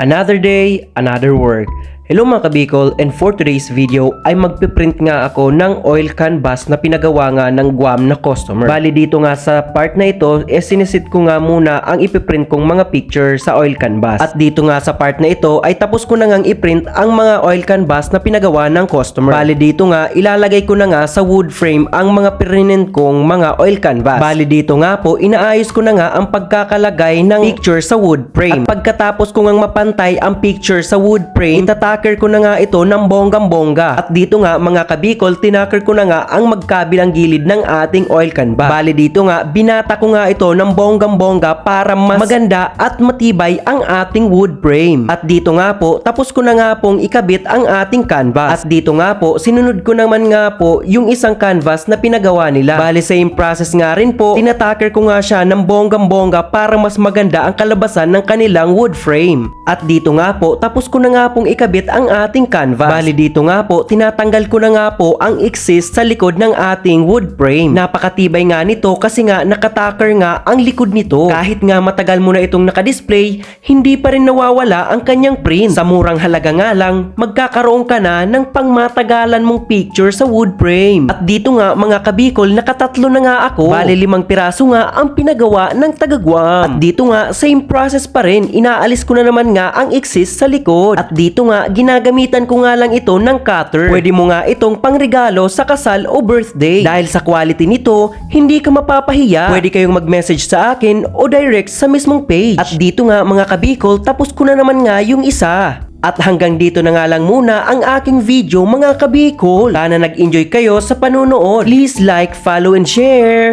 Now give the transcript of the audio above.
Another day, another work. Hello mga kabikol, and for today's video ay magpiprint nga ako ng oil canvas na pinagawa nga ng Guam na customer. Bali dito nga sa part na ito, sinisit ko nga muna ang ipiprint kong mga picture sa oil canvas. At dito nga sa part na ito ay tapos ko na ngang iprint ang mga oil canvas na pinagawa ng customer. Bali dito nga ilalagay ko na nga sa wood frame ang mga pinrint kong mga oil canvas. Bali dito nga po inaayos ko na nga ang pagkakalagay ng picture sa wood frame. At pagkatapos ko ngang mapantay ang picture sa wood frame, tinakir ko na nga ito ng bonggang-bongga. At dito nga mga kabikol, tinakir ko na nga ang magkabilang gilid ng ating oil canvas. Bali dito nga, binata ko nga ito ng bonggang-bongga para mas maganda at matibay ang ating wood frame. At dito nga po, tapos ko na nga pong ikabit ang ating canvas. At dito nga po, sinunod ko naman nga po yung isang canvas na pinagawa nila. Bali same process nga rin po, tinatakir ko nga siya ng bonggang-bongga para mas maganda ang kalabasan ng kanilang wood frame. At dito nga po, tapos ko na nga pong ikabit ang ating canvas. Bali dito nga po, tinatanggal ko na nga po ang exist sa likod ng ating wood frame. Napakatibay nga nito kasi nga nakataker nga ang likod nito. Kahit nga matagal mo na itong nakadisplay, hindi pa rin nawawala ang kanyang print. Sa murang halaga nga lang, magkakaroon ka na ng pangmatagalan mong picture sa wood frame. At dito nga mga kabikol, nakatatlo na nga ako. Bali 5 piraso nga ang pinagawa ng taga-Guam. At dito nga, same process pa rin, inaalis ko na naman nga ang exist sa likod. At dito nga, ginagamitan ko nga lang ito ng cutter. Pwede mo nga itong pangregalo sa kasal o birthday. Dahil sa quality nito, hindi ka mapapahiya. Pwede kayong mag-message sa akin o direct sa mismong page. At dito nga mga kabikol, tapos ko na naman nga yung isa. At hanggang dito na nga lang muna ang aking video mga kabikol. Sana nag-enjoy kayo sa panonood. Please like, follow, and share.